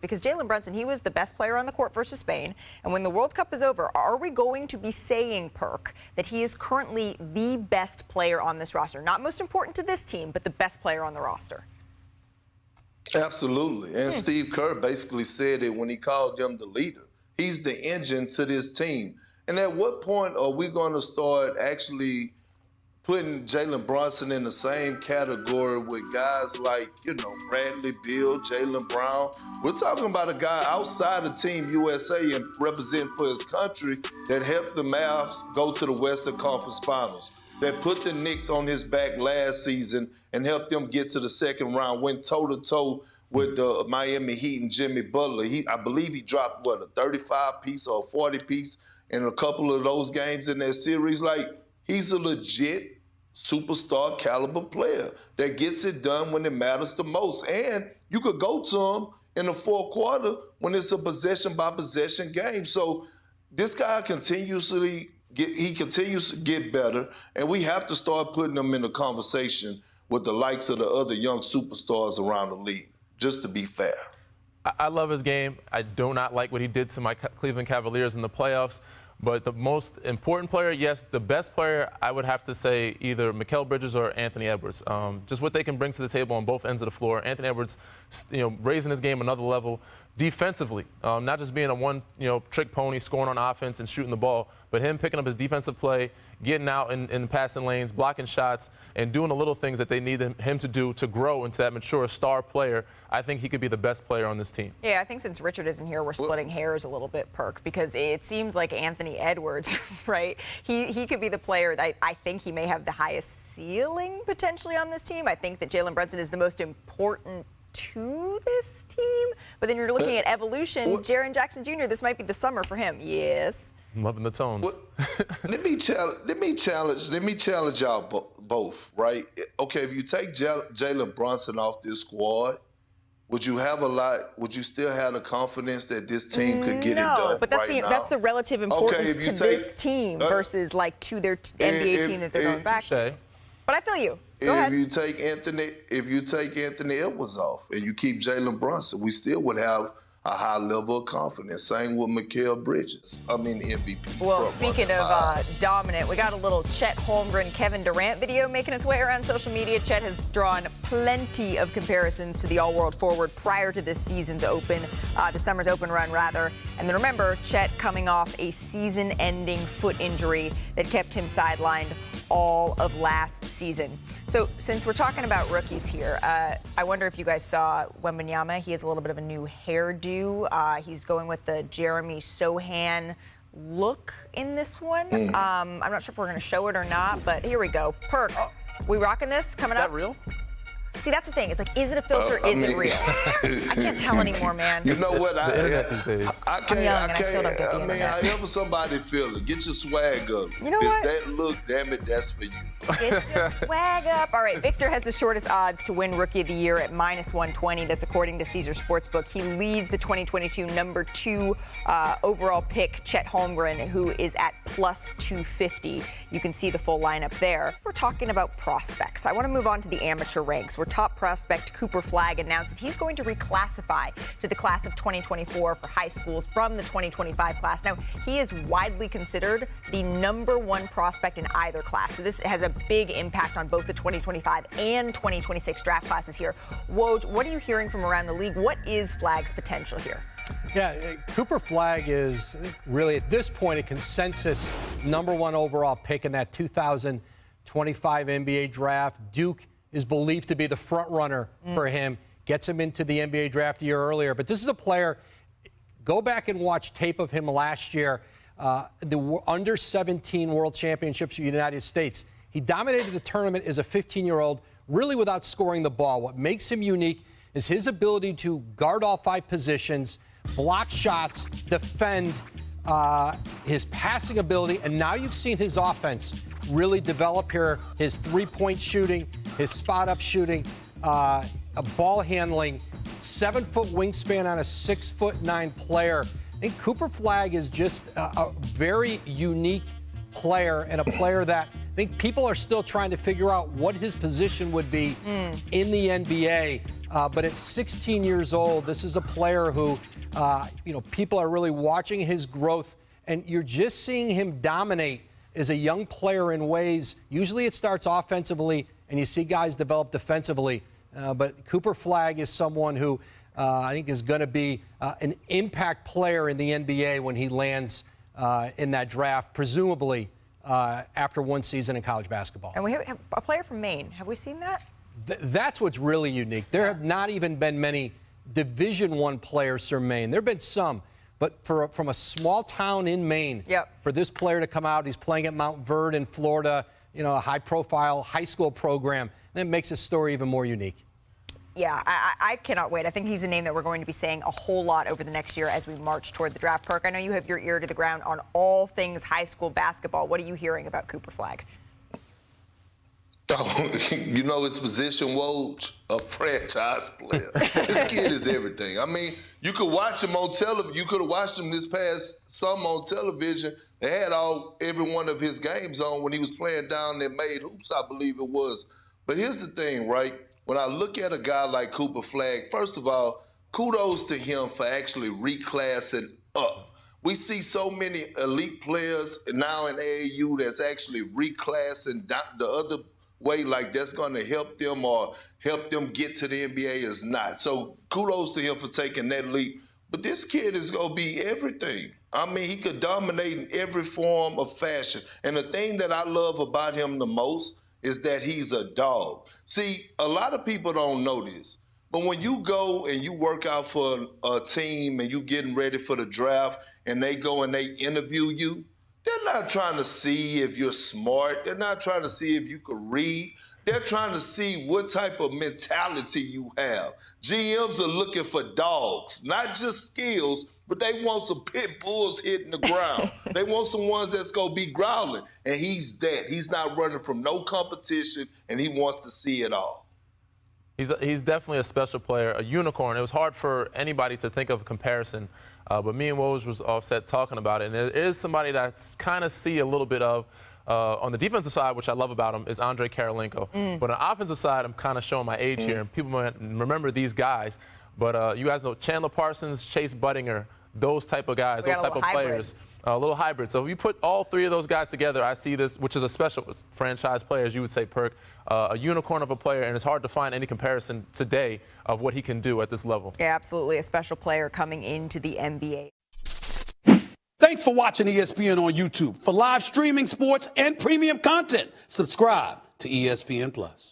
because Jalen Brunson, he was the best player on the court versus Spain. And when the World Cup is over, are we going to be saying, Perk, that he is currently the best player on this roster? Not most important to this team, but the best player on the roster. Absolutely. And Steve Kerr basically said it when he called him the leader. He's the engine to this team. And at what point are we going to start actually putting Jalen Brunson in the same category with guys like, Bradley Beal, Jaylen Brown? We're talking about a guy outside of Team USA and representing for his country that helped the Mavs go to the Western Conference Finals, that put the Knicks on his back last season and helped them get to the second round, went toe-to-toe with the Miami Heat and Jimmy Butler. I believe he dropped, a 35-piece or a 40-piece in a couple of those games in that series. He's a legit superstar caliber player that gets it done when it matters the most. And you could go to him in the fourth quarter when it's a possession-by-possession game. So this guy continues to get better, and we have to start putting him in the conversation with the likes of the other young superstars around the league, just to be fair. I love his game. I do not like what he did to my Cleveland Cavaliers in the playoffs. But the most important player, yes, the best player, I would have to say either Mikal Bridges or Anthony Edwards. Just what they can bring to the table on both ends of the floor. Anthony Edwards, raising his game another level defensively, not just being a one-trick pony, scoring on offense and shooting the ball, but him picking up his defensive play, getting out in passing lanes, blocking shots, and doing the little things that they need him to do to grow into that mature star player. I think he could be the best player on this team. Yeah, I think since Richard isn't here, we're splitting hairs a little bit, Perk, because it seems like Anthony Edwards, right? He could be the player that I think he may have the highest ceiling potentially on this team. I think that Jalen Brunson is the most important to this team. But then you're looking at evolution. Jaren Jackson Jr., this might be the summer for him. Yes. I'm loving the tones. Let me challenge y'all both, right? Okay, if you take Jalen Brunson off this squad, would you still have the confidence that this team could get it done? No, but that's the relative importance to this team versus to their NBA team that they're going back to. But I feel you. Go ahead. If you take Anthony Edwards off and you keep Jalen Brunson, we still would have a high level of confidence. Same with Mikal Bridges. The MVP. Well, speaking of dominant, we got a little Chet Holmgren, Kevin Durant video making its way around social media. Chet has drawn plenty of comparisons to the all-world forward prior to this season's the summer's open run, rather. And then remember, Chet coming off a season-ending foot injury that kept him sidelined all of last season. So since we're talking about rookies here, I wonder if you guys saw Wembanyama. He has a little bit of a new hairdo. He's going with the Jeremy Sohan look in this one. I'm not sure if we're going to show it or not, but here we go. Perk, we rocking this coming up? Is that real? See, that's the thing. It's like, is it a filter? Is it real? I can't tell anymore, man. You know what? I'm yelling and I still don't get the internet. However somebody feel it, get your swag up. You know what? That look, damn it, that's for you. Get your swag up. All right, Victor has the shortest odds to win Rookie of the Year at -120. That's according to Caesar Sportsbook. He leads the 2022 number 2 overall pick, Chet Holmgren, who is at +250. You can see the full lineup there. We're talking about prospects. I want to move on to the amateur ranks, where top prospect Cooper Flagg announced that he's going to reclassify to the class of 2024 for high schools from the 2025 class. Now, he is widely considered the number 1 prospect in either class. So this has a big impact on both the 2025 and 2026 draft classes here. Woj, what are you hearing from around the league? What is Flagg's potential here? Yeah, Cooper Flagg is really, at this point, a consensus number 1 overall pick in that 2025 NBA draft. Duke is believed to be the front runner for him, gets him into the NBA draft a year earlier. But this is a player, go back and watch tape of him last year, the under-17 World Championships in the United States. He dominated the tournament as a 15-year-old, really without scoring the ball. What makes him unique is his ability to guard all 5 positions, block shots, defend, his passing ability, and now you've seen his offense really develop here. His three-point shooting, his spot-up shooting, a ball handling, 7-foot wingspan on a 6'9" player. I think Cooper Flagg is just a very unique player, and a player that I think people are still trying to figure out what his position would be in the NBA. But at 16 years old, this is a player who, people are really watching his growth, and you're just seeing him dominate as a young player in ways. Usually it starts offensively, and you see guys develop defensively. But Cooper Flagg is someone who I think is going to be an impact player in the NBA when he lands in that draft, presumably after one season in college basketball. And we have a player from Maine. Have we seen that? That's what's really unique. There have not even been many Division I players from Maine. There have been some, but from a small town in Maine, for this player to come out, he's playing at Mount Verde in Florida, a high-profile high school program, that makes his story even more unique. Yeah, I cannot wait. I think he's a name that we're going to be saying a whole lot over the next year as we march toward the draft. Perk, I know you have your ear to the ground on all things high school basketball. What are you hearing about Cooper Flagg? His position, Woj, a franchise player. This kid is everything. I mean, you could watch him on television. You could have watched him this past summer on television. They had every one of his games on when he was playing down there, Made Hoops, I believe it was. But here's the thing, right? When I look at a guy like Cooper Flagg, first of all, kudos to him for actually reclassing up. We see so many elite players now in AAU that's actually reclassing the other way, like that's going to help them or help them get to the NBA is not. So kudos to him for taking that leap. But this kid is going to be everything. I mean, he could dominate in every form of fashion. And the thing that I love about him the most is that he's a dog. See, a lot of people don't know this, but when you go and you work out for a team and you getting ready for the draft and they go and they interview you, they're not trying to see if you're smart. They're not trying to see if you can read. They're trying to see what type of mentality you have. GMs are looking for dogs, not just skills, but they want some pit bulls hitting the ground. They want some ones that's going to be growling. And he's that. He's not running from no competition, and he wants to see it all. He's definitely a special player, a unicorn. It was hard for anybody to think of a comparison, but me and Woj was offset talking about it. And it is somebody that's kind of see a little bit of, on the defensive side, which I love about him, is Andre Karolinko. But on the offensive side, I'm kind of showing my age here, and people might remember these guys. But you guys know Chandler Parsons, Chase Budinger, those type of guys, those type of players, a little hybrid. So if you put all three of those guys together, I see this, which is a special franchise player, as you would say, Perk, a unicorn of a player, and it's hard to find any comparison today of what he can do at this level. Yeah, absolutely, a special player coming into the NBA. Thanks for watching ESPN on YouTube. For live streaming sports and premium content, subscribe to ESPN+.